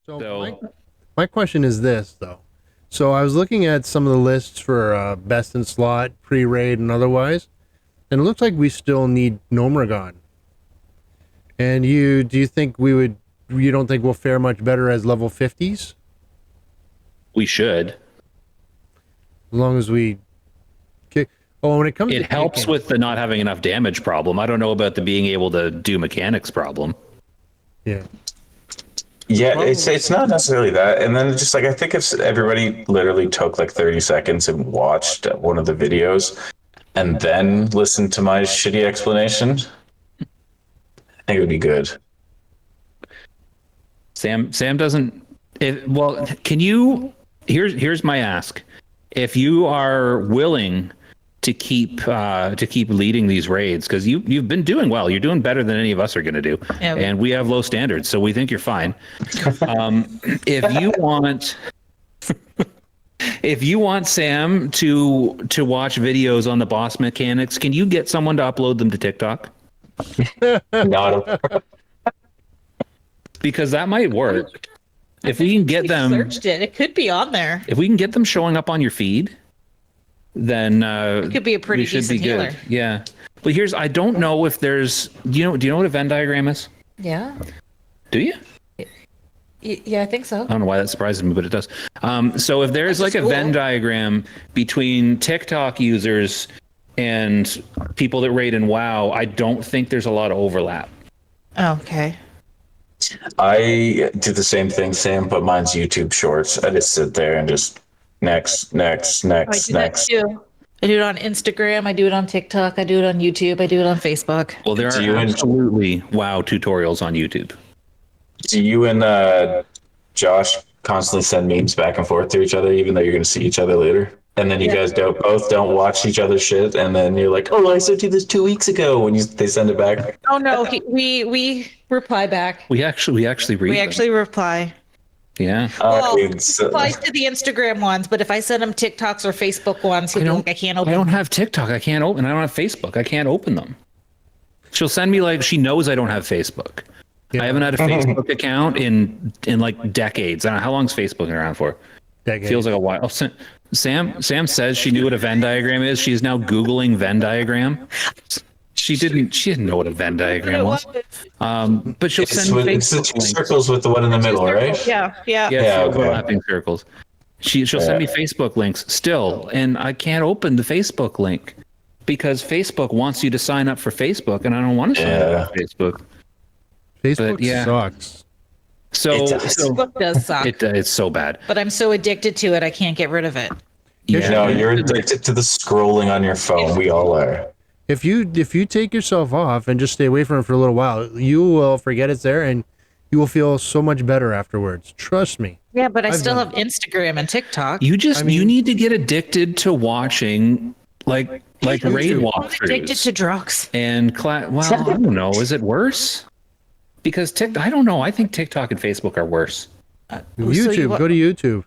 So So my question is this though. So I was looking at some of the lists for best in slot, pre-raid, and otherwise, and it looks like we still need Gnomragon. And do you think we would? You don't think we'll fare much better as level 50s, we should. as long as we kick? Oh, when it comes It to helps kicking, with the not having enough damage problem. I don't know about the being able to do mechanics problem. yeah. Yeah, it's not necessarily that. And then just like I think if everybody literally took like 30 seconds and watched one of the videos and then listened to my shitty explanation, I think it would be good. Sam doesn't. Well, can you? Here's my ask. If you are willing to keep leading these raids, because you've been doing well, you're doing better than any of us are going to do, Yeah. and we have low standards, so we think you're fine. If you want. If you want Sam to watch videos on the boss mechanics, can you get someone to upload them to TikTok? Not a, Because that might work. If we can get them, Searched it. It could be on there. if we can get them showing up on your feed, then It could be a pretty we should decent be good. healer. Yeah. But I don't know if there's. Do you know what a Venn diagram is? Yeah. Do you? Yeah, I think so. I don't know why that surprises me, but it does. So if there's like a cool. Venn diagram between TikTok users and people that raid in WoW, I don't think there's a lot of overlap. Oh, okay. I do the same thing, Sam, but mine's YouTube Shorts. I just sit there and just next. I do that too. I do it on Instagram. I do it on TikTok. I do it on YouTube. I do it on Facebook. Well, there Do you are en- absolutely WoW tutorials on YouTube. Do you and Josh constantly send memes back and forth to each other, even though you're going to see each other later? And then you guys both don't watch each other's shit, and then you're like, "Oh, I sent you this 2 weeks ago." When they send it back, Oh no, we reply back. We actually read We them. actually reply. Yeah. Well, it's, replies to the Instagram ones, but if I send him TikToks or Facebook ones, he'll be like, I can't open. I don't have TikTok. I can't open. I don't have Facebook. I can't open them. She'll send me like she knows I don't have Facebook. Yeah. I haven't had a Facebook account in like decades. I don't know how long's Facebook been around for. Decades. Feels like a while. Oh, Sam says she knew what a Venn diagram is. She is now Googling Venn diagram. She didn't know what a Venn diagram was. But she'll it's, send it's the Facebook two links. circles with the one in the middle, right? Yeah. Yeah, Yeah, okay. overlapping circles. She'll send me Facebook links still, and I can't open the Facebook link because Facebook wants you to sign up for Facebook, and I don't want to sign up for Facebook. Facebook yeah. sucks. So, It does. Facebook does suck, it's so bad. but I'm so addicted to it, I can't get rid of it. Yeah. No, you're addicted to the scrolling on your phone. We all are. If you take yourself off and just stay away from it for a little while, you will forget it's there, and you will feel so much better afterwards. Trust me. Yeah, but I still done have Instagram and TikTok. You need to get addicted to watching like raid I'm addicted walkthroughs to drugs. and well, I don't know. Is it worse? Because I don't know. I think TikTok and Facebook are worse. YouTube, go to YouTube.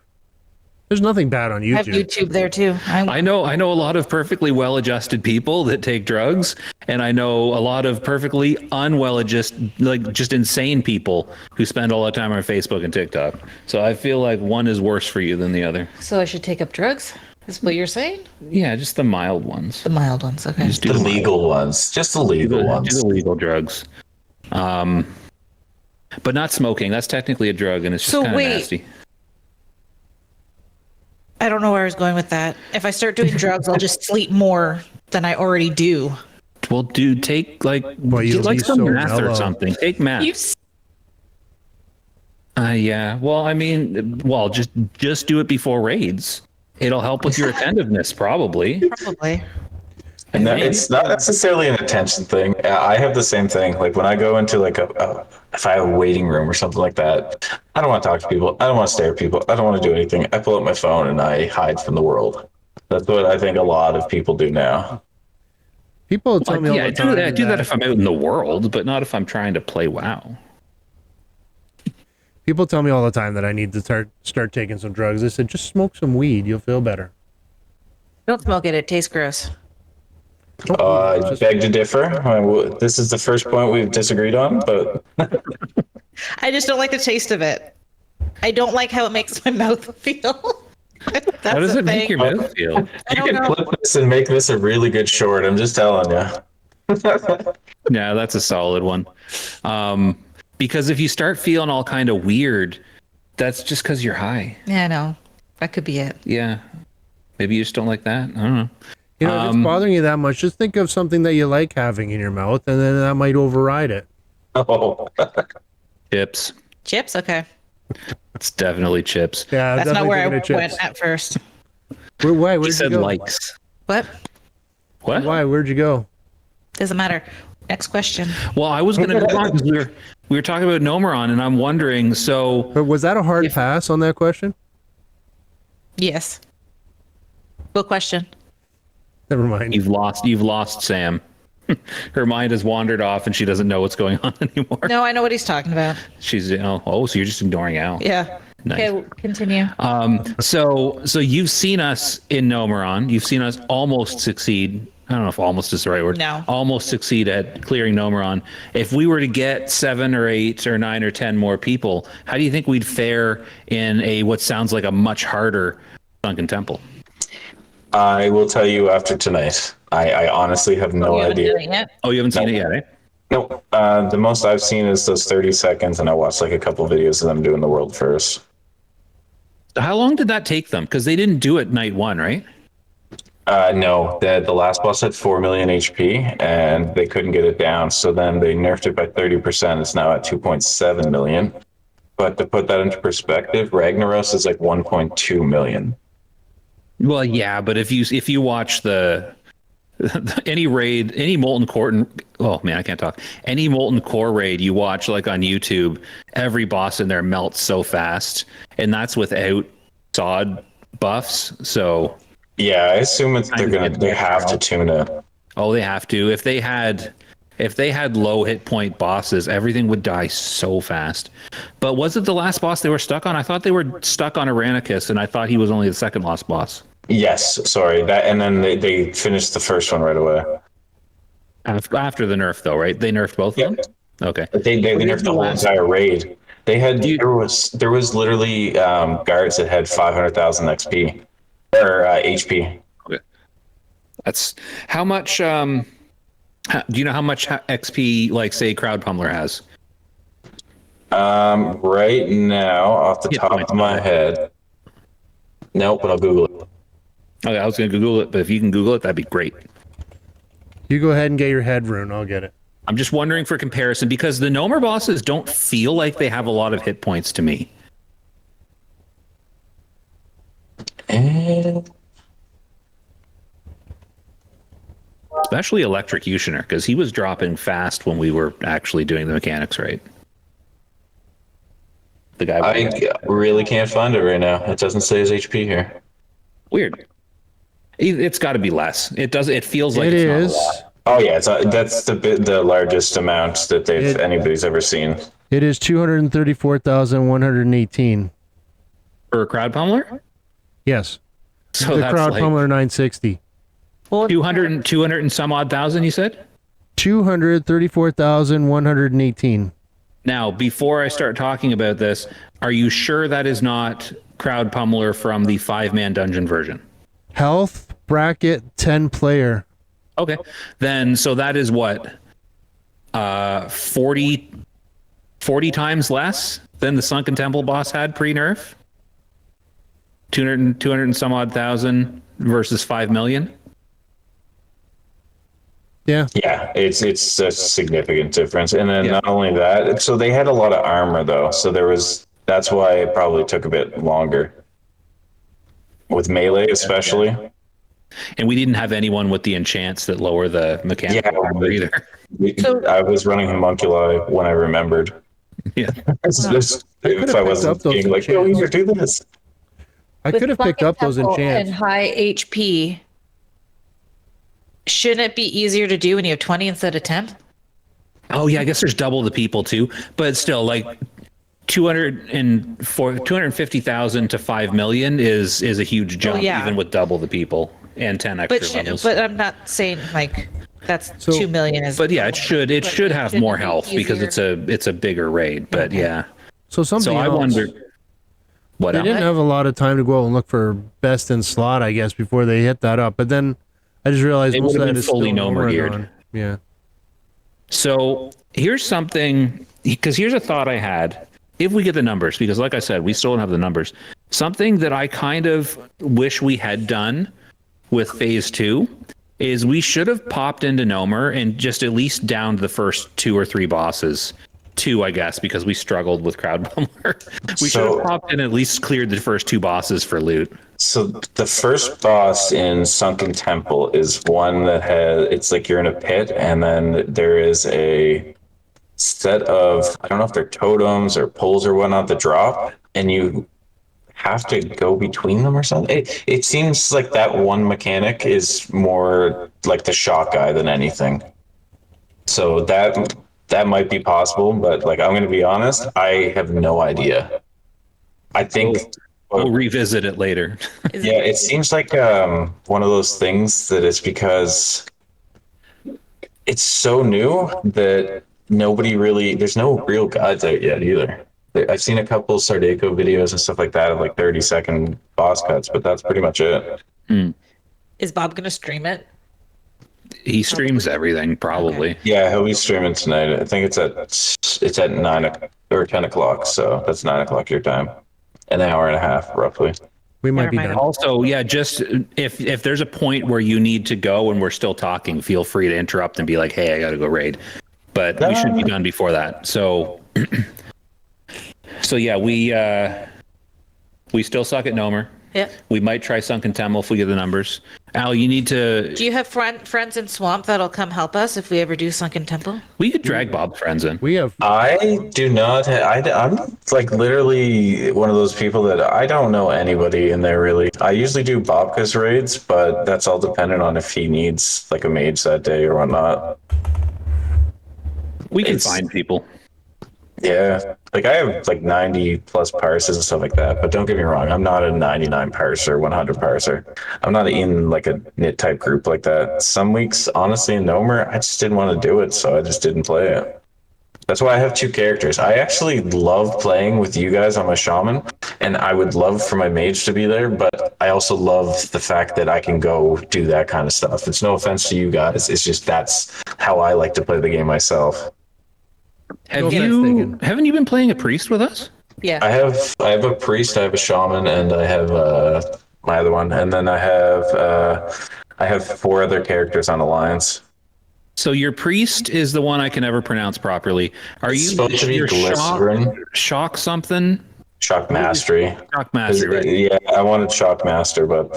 There's nothing bad on I have YouTube. YouTube there too. I know a lot of perfectly well-adjusted people that take drugs, and I know a lot of perfectly unwell-adjusted, like just insane people who spend all the time on Facebook and TikTok. So I feel like one is worse for you than the other. So I should take up drugs? Is what you're saying? Yeah, just the mild ones. The mild ones, okay. Just do The the legal ones, just the legal ones. Do the legal drugs. But not smoking. That's technically a drug, and it's just So kind of wait. nasty. I don't know where I was going with that. If I start doing drugs, I'll just sleep more than I already do. Well, dude, take like Boy, get you'll like be some so meth or mellow. something. Take meth. Yeah. Well, I mean, just do it before raids. It'll help with your attentiveness, probably. Probably. And that, it's not necessarily an attention thing. I have the same thing. Like when I go into like if I have a waiting room or something like that, I don't want to talk to people. I don't want to stare at people. I don't want to do anything. I pull up my phone and I hide from the world. That's what I think a lot of people do now. People tell me all Yeah, the time. I do that if I'm out in the world, but not if I'm trying to play WoW. People tell me all the time that I need to start taking some drugs. I said, just smoke some weed. You'll feel better. Don't smoke it. It tastes gross. Beg to differ. This is the first point we've disagreed on, but I just don't like the taste of it. I don't like how it makes my mouth feel. That's How does the it make thing. your mouth feel? I You don't can know. flip this and make this a really good short. I'm just telling you. Yeah, that's a solid one. Because if you start feeling all kind of weird, that's just because you're high. Yeah, I know. That could be it. Yeah. Maybe you just don't like that. I don't know. You know, if it's bothering you that much, just think of something that you like having in your mouth, and then that might override it. Oh. Chips. Chips? Okay. It's definitely chips. Yeah, That's not definitely where I thinking of went chips. at first. Why? He Where'd you said go? likes. What? What? Why? Where'd you go? Doesn't matter. Next question. Well, I was going to move on because we were talking about Nomeron, and I'm wondering. So But was that a hard pass on that question? Yes. What question? Never mind. you've lost Sam. Her mind has wandered off, and she doesn't know what's going on anymore. No, I know what he's talking about. She's so you're just ignoring Al. Yeah. Nice. Okay, continue. So you've seen us in Nomeron. You've seen us almost succeed. I don't know if almost is the right word. No. Almost succeed at clearing Nomeron. If we were to get 7 or 8 or 9 or 10 more people, how do you think we'd fare in what sounds like a much harder Sunken Temple? I will tell you after tonight. I honestly have no You haven't idea. done it yet? Oh, you haven't seen it yet, eh? No, the most I've seen is those 30 seconds, and I watched like a couple videos of them doing the world first. How long did that take them? Because they didn't do it night 1, right? No, the last boss had 4 million HP, and they couldn't get it down. So then they nerfed it by 30%. It's now at 2.7 million. But to put that into perspective, Ragnaros is like 1.2 million. Well, yeah, but if you watch any raid, any Molten Core, oh man, I can't talk. Any Molten Core raid you watch like on YouTube, every boss in there melts so fast, and that's without SoD buffs. So Yeah, I assume they have to tune it. oh, they have to. If they had low hit point bosses, everything would die so fast. But was it the last boss they were stuck on? I thought they were stuck on Aranicus, and I thought he was only the second last boss. Yes, sorry. And then they finished the first one right away. After the nerf, though, right? They nerfed both of them? Okay. But they nerfed the whole entire raid. They had there was literally guards that had 500,000 XP or HP. That's how much. Do you know how much XP, like say, Crowd Pummeler has? Right now, off the top of my head, nope. But I'll Google it. Okay, I was going to Google it, but if you can Google it, that'd be great. You go ahead and get your head rune. I'll get it. I'm just wondering for comparison because the Nomer bosses don't feel like they have a lot of hit points to me. Especially Electrocutioner, because he was dropping fast when we were actually doing the mechanics right. The guy. I really can't find it right now. It doesn't say his HP here. Weird. It's got to be less. It does. It feels like It it's is. not a lot. Oh yeah, that's the largest amount that anybody's ever seen. It is 234,118. For a Crowd Pummeler? Yes. So The that's Crowd like Pummeler 960. 200 and some odd thousand, you said? 234,118. Now, before I start talking about this, are you sure that is not Crowd Pummeler from the 5-man dungeon version? Health bracket 10 player. Okay. Then, so that is what? 40 times less than the Sunken Temple boss had pre-nerf? 200 and some odd thousand versus 5 million? Yeah. Yeah, it's a significant difference. And then not only that, so they had a lot of armor though. So that's why it probably took a bit longer. With melee especially. And we didn't have anyone with the enchants that lower the mechanical armor either. I was running homunculi when I remembered. Yeah. If I wasn't being like, yo, you do this. I could have picked up those enchants. And high HP. Shouldn't it be easier to do when you have 20 instead of 10? Oh yeah, I guess there's double the people too, but still, like 250,000 to 5 million is a huge jump, even with double the people and 10 extra levels. But I'm not saying like that's 2 million is. But yeah, it should have more health because it's a bigger raid. But yeah. So something I else. wonder. What They else? didn't have a lot of time to go out and look for best in slot, I guess, before they hit that up. But then I just realized They most would of have that been is fully still Nomer geared. Oregon. Yeah. So here's something, because here's a thought I had. If we get the numbers, because like I said, we still don't have the numbers. Something that I kind of wish we had done with phase 2 is we should have popped into Nomer and just at least downed the first 2 or 3 bosses. 2, I guess, because we struggled with Crowd Bummer. We should have popped in and at least cleared the first 2 bosses for loot. So the first boss in Sunken Temple is one that it's like you're in a pit, and then there is a set of, I don't know if they're totems or poles or whatnot that drop, and you have to go between them or something. It seems like that one mechanic is more like the shock guy than anything. So that might be possible, but like I'm going to be honest, I have no idea. I think We'll revisit it later. yeah, it seems like one of those things that it's because it's so new that there's no real guides out yet either. I've seen a couple Sardaco videos and stuff like that of like 30-second boss cuts, but that's pretty much it. Is Bob going to stream it? He streams everything, probably. Okay. Yeah, he'll be streaming tonight. I think it's at 9 or 10 o'clock, so that's 9 o'clock your time. An hour and a half, roughly. We might Never be mind. done. Also, yeah, just if there's a point where you need to go and we're still talking, feel free to interrupt and be like, "Hey, I got to go raid." But we should be done before that. So, so yeah, we still suck at Nomer. Yeah. We might try Sunken Temple if we get the numbers. Al, you need to. Do you have friends in Swamp that'll come help us if we ever do Sunken Temple? We could drag Bob's friends in. We have I do not. I'm like literally one of those people that I don't know anybody in there really. I usually do Bobka's raids, but that's all dependent on if he needs like a mage that day or whatnot. We can It's- find people. Yeah, like I have like 90 plus parsers and stuff like that, but don't get me wrong, I'm not a 99 parser, 100 parser. I'm not in like a knit type group like that. Some weeks, honestly, in Nomer, I just didn't want to do it, so I just didn't play it. That's why I have 2 characters. I actually love playing with you guys on my shaman, and I would love for my mage to be there, but I also love the fact that I can go do that kind of stuff. It's no offense to you guys, it's just that's how I like to play the game myself. Haven't taken. you been playing a priest with us? Yeah. I have a priest, I have a shaman, and I have my other one, and then I have 4 other characters on Alliance. So your priest is the one I can never pronounce properly. Are you Supposed to be your Glycerin. shock something? Shock Mastery. Shock master, right? Yeah, I wanted Shock Master, but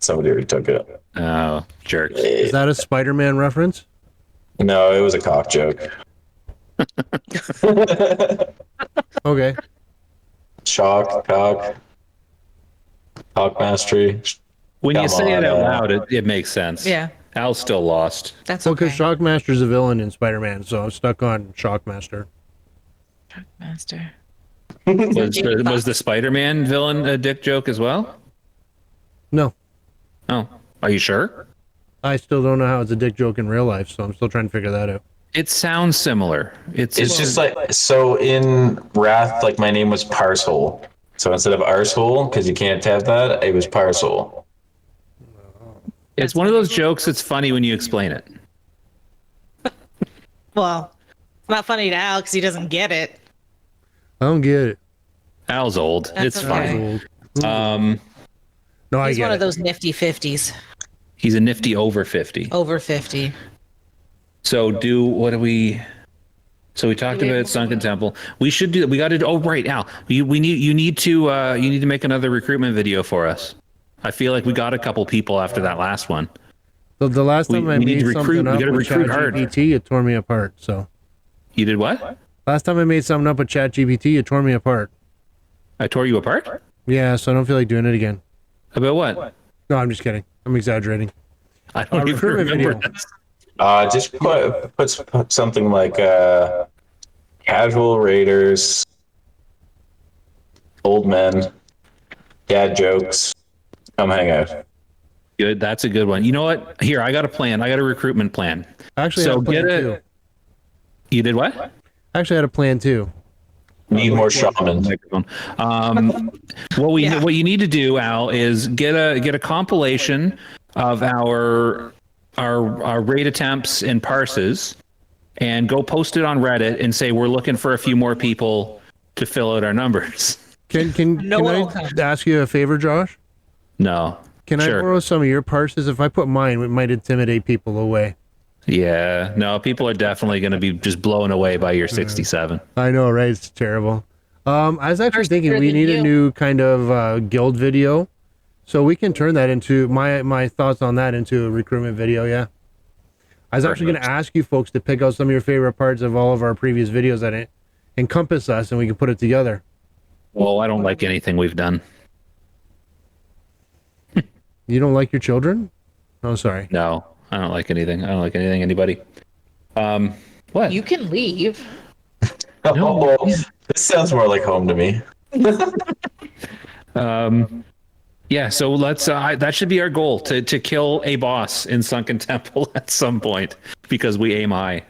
somebody already took it. Oh, jerks. Is that a Spider-Man reference? No, it was a cock joke. Okay. Shock, cock Mastery. When you Come say it on, out loud, it makes sense. Yeah. Al's still lost. That's Well, okay. because Shockmaster's a villain in Spider-Man, so I'm stuck on Shockmaster. Master. Was the Spider-Man villain a dick joke as well? No, Oh, are you sure? I still don't know how it's a dick joke in real life, so I'm still trying to figure that out. It sounds similar. It's just like, so in Wrath, like my name was Parsehole. So instead of Arsehole, because you can't have that, it was Parsehole. It's one of those jokes that's funny when you explain it. Well, it's not funny to Al because he doesn't get it. I don't get it. Al's old. That's It's okay. fine. No, I He's get one it. of those nifty 50s, He's a nifty over 50. over 50. So So we talked about Sunken Temple. We should do. We got to. Oh, right, Al. You need to make another recruitment video for us. I feel like we got a couple people after that last one. The last time I we need made to recruit. something We up gotta with recruit hard. ChatGPT, it tore me apart. So You did what? last time I made something up with ChatGPT, it tore me apart. I tore you apart? Yeah, so I don't feel like doing it again. About what? No, I'm just kidding. I'm exaggerating. I don't even recruitment remember. video. This. Just put something like casual raiders, old men, dad jokes. Come hang out. Good. That's a good one. You know what? Here, I got a plan. I got a recruitment plan. Actually, I So had a plan get too. it. You did what? Actually, I had a plan too. Need more shamans. What you need to do, Al, is get a compilation of our raid attempts and parses, and go post it on Reddit and say we're looking for a few more people to fill out our numbers. Can I ask you a favor, Josh? No. Can I borrow some of your parses? If I put mine, it might intimidate people away. Yeah, no, people are definitely going to be just blown away by your 67. I know, right? It's terrible. I was actually thinking we need a new kind of guild video, so we can turn that into my thoughts on that into a recruitment video. Yeah, I was actually going to ask you folks to pick out some of your favorite parts of all of our previous videos that encompass us, and we can put it together. Well, I don't like anything we've done. You don't like your children? Oh, sorry. No, I don't like anything. I don't like anything, anybody. What? You can leave. No. Oh, this sounds more like home to me. Yeah, so let's that should be our goal, to kill a boss in Sunken Temple at some point, because we aim high.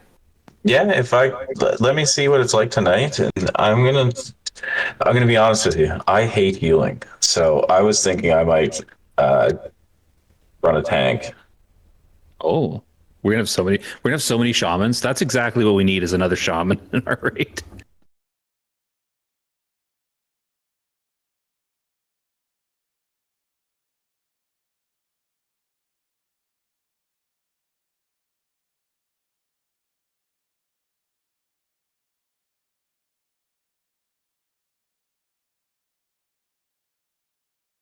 Yeah, if I let me see what it's like tonight, and I'm gonna be honest with you. I hate healing, so I was thinking I might run a tank. Oh, we're gonna have so many shamans. That's exactly what we need, is another shaman in our raid.